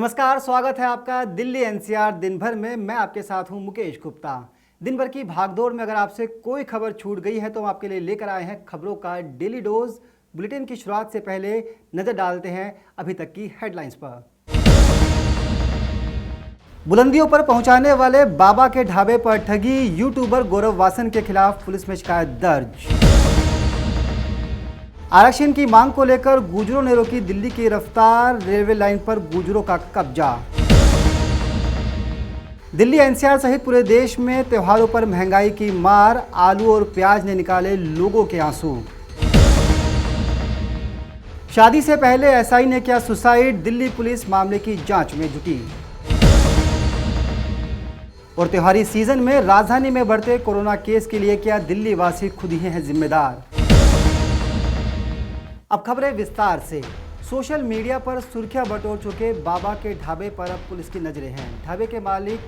नमस्कार, स्वागत है आपका दिल्ली एनसीआर दिन भर में। मैं आपके साथ हूं मुकेश गुप्ता। दिन भर की भागदौड़ में अगर आपसे कोई खबर छूट गई है तो हम आपके लिए लेकर आए हैं खबरों का डेली डोज। बुलेटिन की शुरुआत से पहले नजर डालते हैं अभी तक की हेडलाइंस पर। बुलंदियों पर पहुंचाने वाले बाबा के ढाबे पर ठगी, यूट्यूबर गौरव वासन के खिलाफ पुलिस में शिकायत दर्ज। आरक्षण की मांग को लेकर गुर्जरों ने रोकी दिल्ली की रफ्तार, रेलवे लाइन पर गुर्जरों का कब्जा। दिल्ली एनसीआर सहित पूरे देश में त्योहारों पर महंगाई की मार, आलू और प्याज ने निकाले लोगों के आंसू। शादी से पहले एसआई ने किया सुसाइड, दिल्ली पुलिस मामले की जांच में जुटी। और त्योहारी सीजन में राजधानी में बढ़ते कोरोना केस के लिए क्या दिल्ली वासी खुद ही हैं जिम्मेदार। अब खबरें विस्तार से। सोशल मीडिया पर सुर्खियां बटोर चुके बाबा के ढाबे पर अब पुलिस की नजरें हैं। ढाबे के मालिक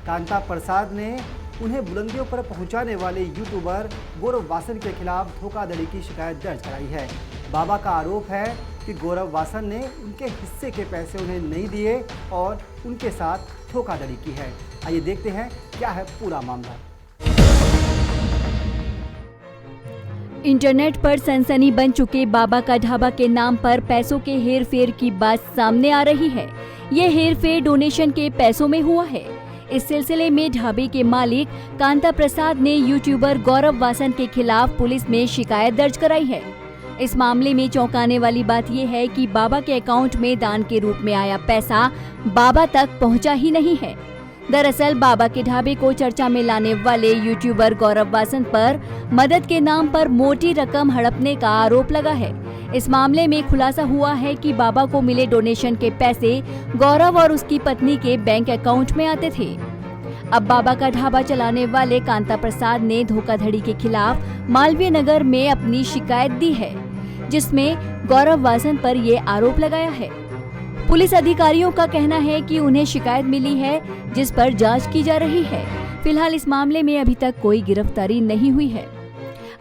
कांता प्रसाद ने उन्हें बुलंदियों पर पहुंचाने वाले यूट्यूबर गौरव वासन के खिलाफ धोखाधड़ी की शिकायत दर्ज कराई है। बाबा का आरोप है कि गौरव वासन ने उनके हिस्से के पैसे उन्हें नहीं दिए और उनके साथ धोखाधड़ी की है। आइए देखते हैं क्या है पूरा मामला। इंटरनेट पर सनसनी बन चुके बाबा का ढाबा के नाम पर पैसों के हेरफेर की बात सामने आ रही है। ये हेरफेर डोनेशन के पैसों में हुआ है। इस सिलसिले में ढाबे के मालिक कांता प्रसाद ने यूट्यूबर गौरव वासन के खिलाफ पुलिस में शिकायत दर्ज कराई है। इस मामले में चौंकाने वाली बात यह है कि बाबा के अकाउंट में दान के रूप में आया पैसा बाबा तक पहुंचा ही नहीं है। दरअसल बाबा के ढाबे को चर्चा में लाने वाले यूट्यूबर गौरव वासन पर मदद के नाम पर मोटी रकम हड़पने का आरोप लगा है। इस मामले में खुलासा हुआ है कि बाबा को मिले डोनेशन के पैसे गौरव और उसकी पत्नी के बैंक अकाउंट में आते थे। अब बाबा का ढाबा चलाने वाले कांता प्रसाद ने धोखाधड़ी के खिलाफ मालवीय नगर में अपनी शिकायत दी है, जिसमें गौरव वासन पर ये आरोप लगाया है। पुलिस अधिकारियों का कहना है कि उन्हें शिकायत मिली है, जिस पर जांच की जा रही है। फिलहाल इस मामले में अभी तक कोई गिरफ्तारी नहीं हुई है।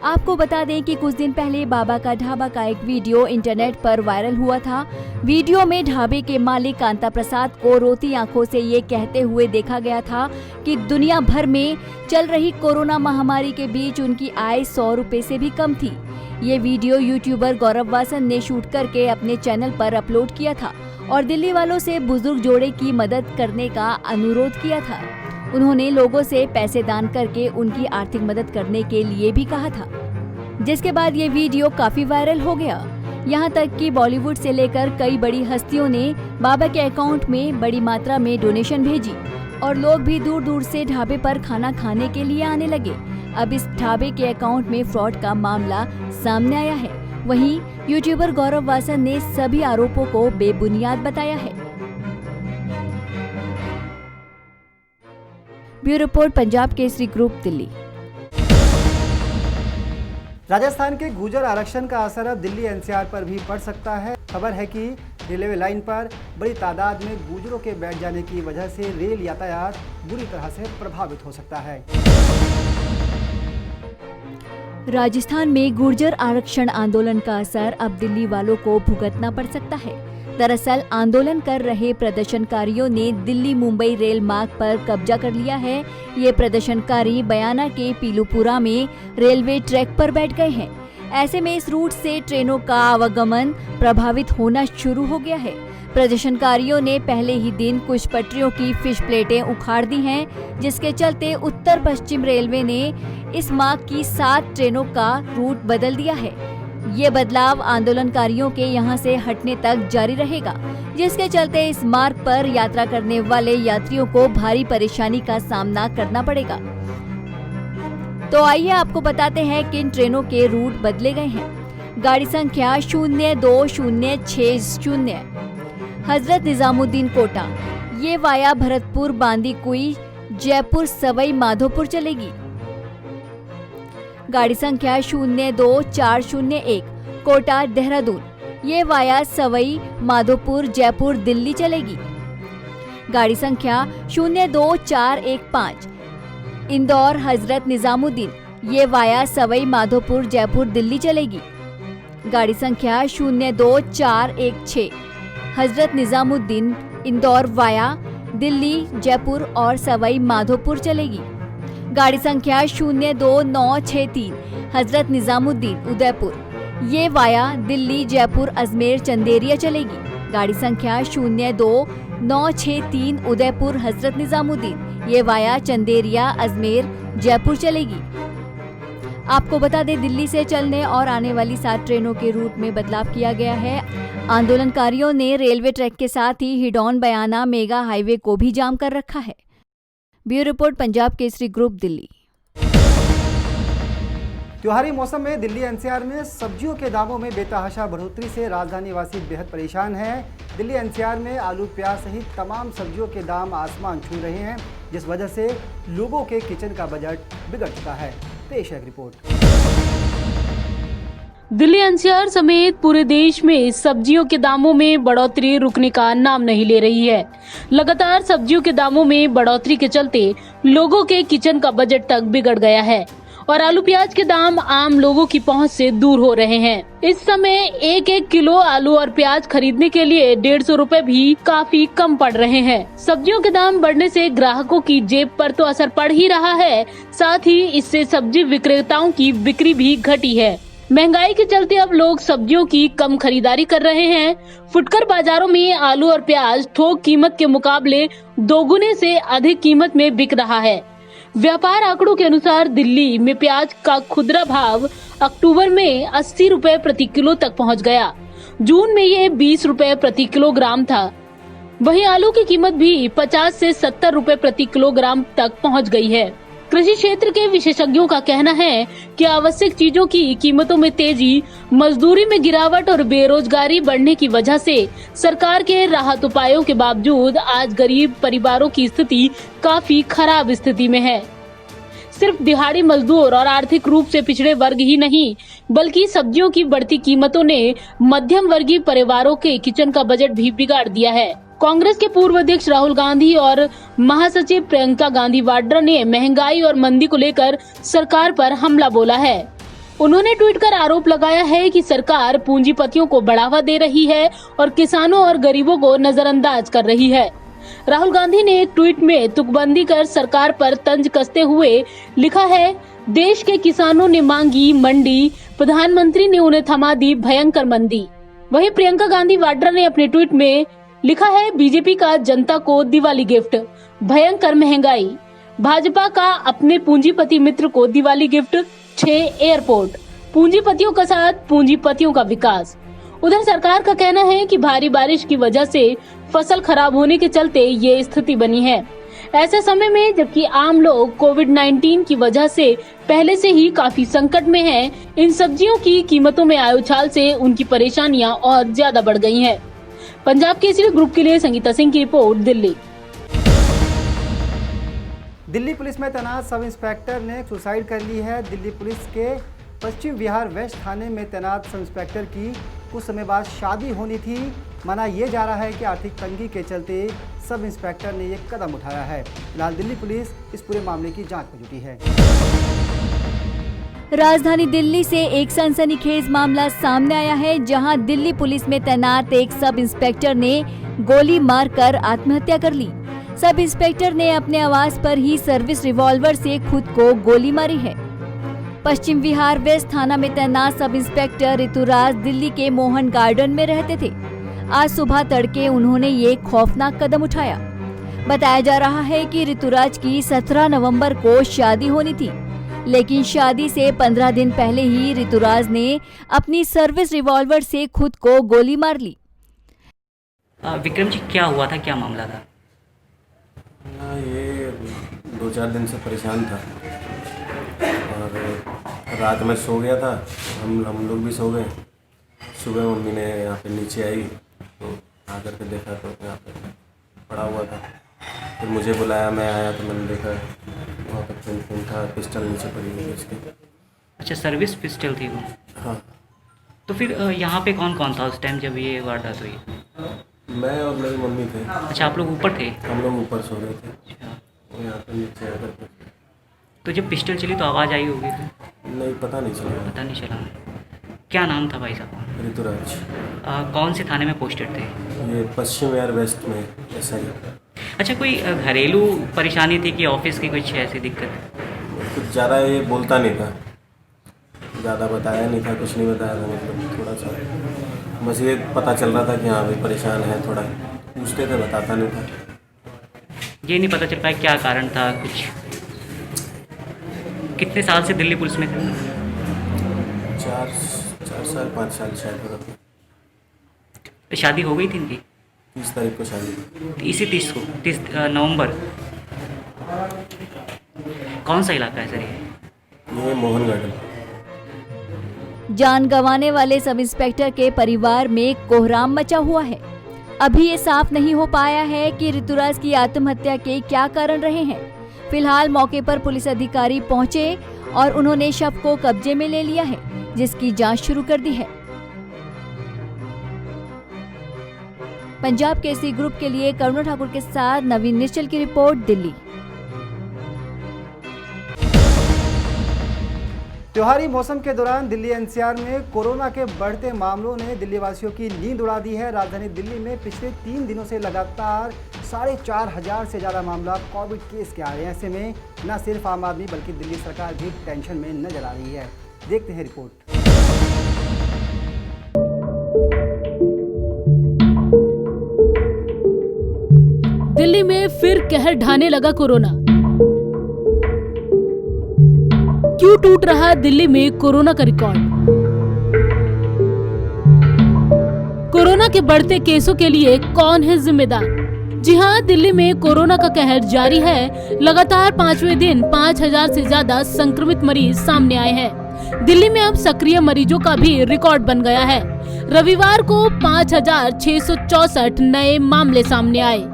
आपको बता दें कि कुछ दिन पहले बाबा का ढाबा का एक वीडियो इंटरनेट पर वायरल हुआ था। वीडियो में ढाबे के मालिक कांता प्रसाद को रोती आंखों से ये कहते हुए देखा गया था कि दुनिया भर में चल रही कोरोना महामारी के बीच उनकी आय 100 रुपए से भी कम थी। ये वीडियो यूट्यूबर गौरव वासन ने शूट करके अपने चैनल पर अपलोड किया था और दिल्ली वालों से बुजुर्ग जोड़े की मदद करने का अनुरोध किया था। उन्होंने लोगों से पैसे दान करके उनकी आर्थिक मदद करने के लिए भी कहा था, जिसके बाद ये वीडियो काफी वायरल हो गया। यहाँ तक कि बॉलीवुड से लेकर कई बड़ी हस्तियों ने बाबा के अकाउंट में बड़ी मात्रा में डोनेशन भेजी और लोग भी दूर दूर से ढाबे पर खाना खाने के लिए आने लगे। अब इस ढाबे के अकाउंट में फ्रॉड का मामला सामने आया है। वहीं यूट्यूबर गौरव वासन ने सभी आरोपों को बेबुनियाद बताया है। Bureau report, Punjab Kesari group, Delhi. Rajasthan के गुर्जर आरक्षण का असर अब दिल्ली एनसीआर पर भी पड़ सकता है। खबर है कि रेलवे लाइन पर बड़ी तादाद में गुर्जरों के बैठ जाने की वजह से रेल यातायात बुरी तरह से प्रभावित हो सकता है। राजस्थान में गुर्जर आरक्षण आंदोलन का असर अब दिल्ली वालों को भुगतना पड़ सकता है। दरअसल आंदोलन कर रहे प्रदर्शनकारियों ने दिल्ली मुंबई रेल मार्ग पर कब्जा कर लिया है। ये प्रदर्शनकारी बयाना के पीलूपुरा में रेलवे ट्रैक पर बैठ गए हैं। ऐसे में इस रूट से ट्रेनों का आवागमन प्रभावित होना शुरू हो गया है। प्रदर्शनकारियों ने पहले ही दिन कुछ पटरियों की फिश प्लेटें उखाड़ दी हैं, जिसके चलते उत्तर पश्चिम रेलवे ने इस मार्ग की 7 ट्रेनों का रूट बदल दिया है। ये बदलाव आंदोलनकारियों के यहां से हटने तक जारी रहेगा, जिसके चलते इस मार्ग पर यात्रा करने वाले यात्रियों को भारी परेशानी का सामना करना पड़ेगा। तो आइए आपको बताते हैं किन ट्रेनों के रूट बदले गए हैं। गाड़ी संख्या 02060 हजरत निजामुद्दीन कोटा, ये वाया भरतपुर बांदीकुई जयपुर सवाई माधोपुर चलेगी। गाड़ी संख्या 02401 कोटा देहरादून, ये वाया सवाई माधोपुर जयपुर दिल्ली चलेगी। गाड़ी संख्या 02415 इंदौर हजरत निजामुद्दीन, ये वाया सवाई माधोपुर जयपुर दिल्ली चलेगी। गाड़ी संख्या 02416 हजरत निजामुद्दीन इंदौर वाया दिल्ली, जयपुर और सवाई माधोपुर चलेगी। गाड़ी संख्या 02963 हजरत निजामुद्दीन उदयपुर, ये वाया दिल्ली, जयपुर, अजमेर, चंदेरिया चलेगी। गाड़ी संख्या 02963 उदयपुर, हजरत निजामुद्दीन, ये वाया चंदेरिया, अजमेर, जयपुर चलेगी। आपको बता दें, दिल्ली से चलने और आने वाली 7 ट्रेनों के रूट में बदलाव किया गया है। आंदोलनकारियों ने रेलवे ट्रैक के साथ ही हिडौन बयाना मेगा हाईवे को भी जाम कर रखा है। Bureau report, Punjab Kesari group, Delhi. त्योहारी मौसम में दिल्ली एनसीआर में सब्जियों के दामों में बेतहाशा बढ़ोतरी से राजधानी वासी बेहद परेशान हैं। दिल्ली एनसीआर में आलू, प्याज सहित तमाम सब्जियों के दाम आसमान छू रहे हैं, जिस वजह से लोगों के किचन का बजट बिगड़ चुका है। पेश है एक रिपोर्ट। दिल्ली एनसीआर समेत पूरे देश में सब्जियों के दामों में बढ़ोतरी रुकने का नाम नहीं ले रही है। लगातार सब्जियों के दामों में बढ़ोतरी के चलते लोगों के किचन का बजट तक बिगड़ गया है और आलू प्याज के दाम आम लोगों की पहुंच से दूर हो रहे हैं। इस समय 1-1 किलो आलू और प्याज खरीदने के लिए 150 रुपए भी काफी कम पड़ रहे हैं। सब्जियों के दाम बढ़ने से ग्राहकों की जेब पर तो असर पड़ ही रहा है, साथ ही इससे सब्जी विक्रेताओं की बिक्री भी घटी है। महंगाई के चलते अब लोग सब्जियों की कम खरीदारी कर रहे हैं। फुटकर बाजारों में आलू और प्याज थोक कीमत के मुकाबले दोगुने से अधिक कीमत में बिक रहा है। व्यापार आंकड़ों के अनुसार दिल्ली में प्याज का खुदरा भाव अक्टूबर में 80 रुपए प्रति किलो तक पहुंच गया। जून में ये 20 रुपए प्रति किलोग्राम था। वहीं आलू की कीमत भी 50 से 70 रुपए प्रति किलोग्राम तक पहुंच गई है। कृषि क्षेत्र के विशेषज्ञों का कहना है कि आवश्यक चीजों की कीमतों में तेजी, मजदूरी में गिरावट और बेरोजगारी बढ़ने की वजह से सरकार के राहत उपायों के बावजूद आज गरीब परिवारों की स्थिति काफी खराब स्थिति में है। सिर्फ दिहाड़ी मजदूर और आर्थिक रूप से पिछड़े वर्ग ही नहीं, बल्कि सब्जियों की बढ़ती कीमतों ने मध्यम वर्गीय परिवारों के किचन का बजट भी बिगाड़ दिया है। कांग्रेस के पूर्व अध्यक्ष राहुल गांधी और महासचिव प्रियंका गांधी वाड्रा ने महंगाई और मंदी को लेकर सरकार पर हमला बोला है। उन्होंने ट्वीट कर आरोप लगाया है कि सरकार पूंजीपतियों को बढ़ावा दे रही है और किसानों और गरीबों को नजरअंदाज कर रही है। राहुल गांधी ने एक ट्वीट में तुकबंदी कर सरकार पर तंज कसते हुए लिखा है, देश के किसानों ने मांगी मंडी, प्रधानमंत्री ने उन्हें थमा दी भयंकर मंदी। वहीं प्रियंका गांधी वाड्रा ने अपने ट्वीट में लिखा है, बीजेपी का जनता को दिवाली गिफ्ट, भयंकर महंगाई। भाजपा का अपने पूंजीपति मित्र को दिवाली गिफ्ट, 6 एयरपोर्ट, पूंजीपतियों का साथ, पूंजीपतियों का विकास। उधर सरकार का कहना है कि भारी बारिश की वजह से फसल खराब होने के चलते ये स्थिति बनी है। ऐसे समय में जबकि आम लोग कोविड-19 की वजह से पहले से ही काफी संकट में हैं, इन सब्जियों की कीमतों में आए उछाल से उनकी परेशानियां और ज्यादा बढ़ गई हैं। पंजाब केसरी ग्रुप के लिए संगीता सिंह की रिपोर्ट, दिल्ली। दिल्ली पुलिस में तैनात सब इंस्पेक्टर ने सुसाइड कर ली है। दिल्ली पुलिस के पश्चिम विहार वेस्ट थाने में तैनात सब इंस्पेक्टर की कुछ समय बाद शादी होनी थी। माना यह जा रहा है कि आर्थिक तंगी के चलते सब इंस्पेक्टर ने ये कदम उठाया है। फिलहाल दिल्ली पुलिस इस पूरे मामले की जांच में जुटी है। राजधानी दिल्ली से एक सनसनीखेज मामला सामने आया है, जहां दिल्ली पुलिस में तैनात एक सब इंस्पेक्टर ने गोली मारकर आत्महत्या कर ली। सब इंस्पेक्टर ने अपने आवास पर ही सर्विस रिवॉल्वर से खुद को गोली मारी है। पश्चिम विहार वेस्ट थाना में तैनात सब इंस्पेक्टर ऋतुराज दिल्ली के मोहन गार्डन में रहते थे। आज सुबह तड़के उन्होंने ये खौफनाक कदम उठाया। बताया जा रहा है कि ऋतुराज की 17 नवंबर को शादी होनी थी, लेकिन शादी से 15 दिन पहले ही ऋतुराज ने अपनी सर्विस रिवॉल्वर से खुद को गोली मार ली। विक्रम जी, क्या हुआ था, क्या मामला था? ये 2-4 दिन से परेशान था और रात में सो गया था। हम लोग भी सो गए। सुबह मम्मी ने यहाँ पे नीचे आई तो आकर के देखा तो यहाँ पे पड़ा हुआ था। फिर मुझे बुलाया, मैं आया तो मैंने देखा वहाँ पर पिन था, पिस्टल नीचे पड़ी हुई इसकी। अच्छा, सर्विस पिस्टल थी वो? हाँ। तो फिर यहाँ पे कौन कौन था उस टाइम जब ये वारदात हुई? मैं और मेरी मम्मी थे। अच्छा, आप लोग ऊपर थे? हम लोग ऊपर सो रहे थे। अच्छा, वो यहाँ पर नीचे आकर के। तो जब पिस्टल चली तो आवाज़ आई होगी? नहीं, पता नहीं चला। पता नहीं चला। क्या नाम था भाई साहब? ऋतुराज। कौन से थाने में पोस्टेड थे? ये पश्चिम विहार वेस्ट में ऐसा ही। अच्छा, कोई घरेलू परेशानी थी कि ऑफिस की कुछ ऐसी दिक्कत? कुछ ज़्यादा ये बोलता नहीं था, ज़्यादा बताया नहीं था, कुछ नहीं बताया था, मतलब थोड़ा सा बस ये पता चल रहा था कि हाँ भाई परेशान है, थोड़ा पूछते थे, बताता नहीं था। ये नहीं पता चल पाया क्या कारण था कुछ? कितने साल से दिल्ली पुलिस में थे? 4 साल 5 साल शायद हो रहा। तो शादी हो गई थी इनकी? 30 तारीख को शादी। इसी 30 नवंबर। कौन सा इलाका है सर ये मोहन गार्डन। जान गंवाने वाले सब इंस्पेक्टर के परिवार में कोहराम मचा हुआ है। अभी ये साफ नहीं हो पाया है कि ऋतुराज की आत्महत्या के क्या कारण रहे हैं। फिलहाल मौके पर पुलिस अधिकारी पहुंचे और उन्होंने शव को कब्जे में ले लिया है, जिसकी जांच शुरू कर दी है। पंजाब केसरी ग्रुप के लिए करुणा ठाकुर के साथ नवीन निश्चल की रिपोर्ट, दिल्ली। त्योहारी मौसम के दौरान दिल्ली एनसीआर में कोरोना के बढ़ते मामलों ने दिल्ली वासियों की नींद उड़ा दी है। राजधानी दिल्ली में पिछले 3 दिनों से लगातार 4,500 से ज़्यादा मामला कोविड केस के आ रहे हैं। ऐसे में न सिर्फ आम आदमी बल्कि दिल्ली सरकार भी टेंशन में नजर आ रही है। देखते हैं रिपोर्ट। दिल्ली में फिर कहर ढाने लगा कोरोना। क्यों टूट रहा दिल्ली में कोरोना का रिकॉर्ड? कोरोना के बढ़ते केसों के लिए कौन है जिम्मेदार? जी हां, दिल्ली में कोरोना का कहर जारी है। लगातार 5वें दिन 5,000 से ज्यादा संक्रमित मरीज सामने आए हैं। दिल्ली में अब सक्रिय मरीजों का भी रिकॉर्ड बन गया है। रविवार को 5,664 नए मामले सामने आए,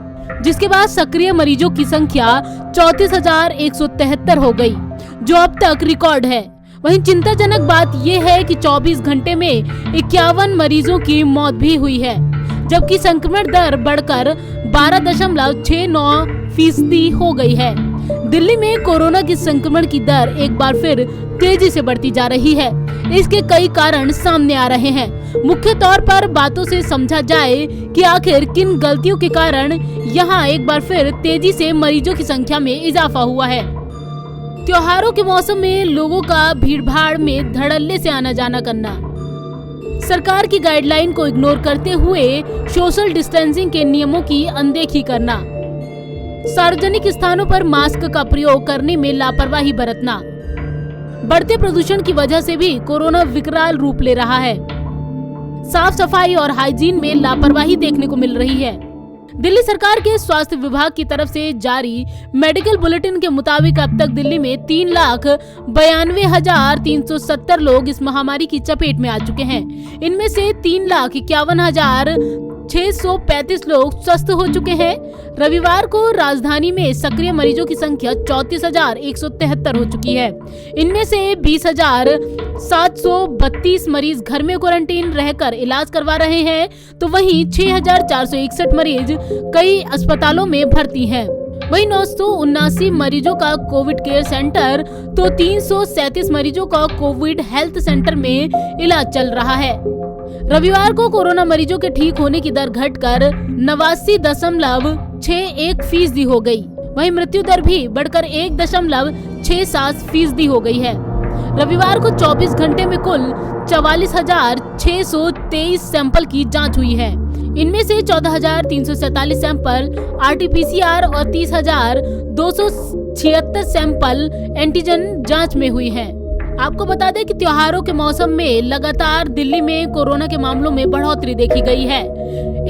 जिसके बाद सक्रिय मरीजों की संख्या 34,173 हो गई, जो अब तक रिकॉर्ड है। वहीं चिंताजनक बात यह है कि 24 घंटे में 51 मरीजों की मौत भी हुई है, जबकि संक्रमण दर बढ़कर 12.69% हो गई है। दिल्ली में कोरोना की संक्रमण की दर एक बार फिर तेजी से बढ़ती जा रही है। इसके कई कारण सामने आ रहे हैं। मुख्य तौर पर बातों से समझा जाए कि आखिर किन गलतियों के कारण यहाँ एक बार फिर तेजी से मरीजों की संख्या में इजाफा हुआ है। त्योहारों के मौसम में लोगों का भीड़भाड़ में धड़ल्ले से आना जाना करना, सरकार की गाइडलाइन को इग्नोर करते हुए सोशल डिस्टेंसिंग के नियमों की अनदेखी करना, सार्वजनिक स्थानों पर मास्क का प्रयोग करने में लापरवाही बरतना, बढ़ते प्रदूषण की वजह से भी कोरोना विकराल रूप ले रहा है। साफ सफाई और हाइजीन में लापरवाही देखने को मिल रही है। दिल्ली सरकार के स्वास्थ्य विभाग की तरफ से जारी मेडिकल बुलेटिन के मुताबिक अब तक दिल्ली में 3,92,370 लोग इस महामारी की चपेट में आ चुके हैं। इनमें से 3,51,635 लोग स्वस्थ हो चुके हैं। रविवार को राजधानी में सक्रिय मरीजों की संख्या 34,173 हो चुकी है। इनमें से 20,732 मरीज घर में क्वारंटीन रहकर इलाज करवा रहे हैं, तो वहीं 6,461 मरीज कई अस्पतालों में भर्ती हैं। वहीं 979 मरीजों का कोविड केयर सेंटर तो 337 मरीजों का कोविड हेल्थ सेंटर में इलाज चल रहा है। रविवार को कोरोना मरीजों के ठीक होने की दर घटकर 89.61% हो गई। वहीं मृत्यु दर भी बढ़कर 1.67% हो गई है। रविवार को 24 घंटे में कुल 44,623 सैंपल की जांच हुई है। इनमें से 14,347 सैंपल RT-PCR और 30,276 सैंपल एंटीजन जांच में हुई हैं। आपको बता दें कि त्योहारों के मौसम में लगातार दिल्ली में कोरोना के मामलों में बढ़ोतरी देखी गई है।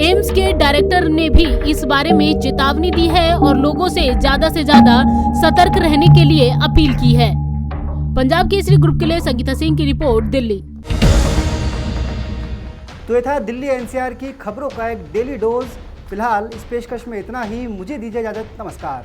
एम्स के डायरेक्टर ने भी इस बारे में चेतावनी दी है और लोगों से ज्यादा सतर्क रहने के लिए अपील की है। पंजाब केसरी ग्रुप के लिए संगीता सिंह की रिपोर्ट, दिल्ली। तो ये था दिल्ली एनसीआर की खबरों का एक डेली डोज। फिलहाल इस पेशकश में इतना ही। मुझे दीजिए इजाजत। नमस्कार।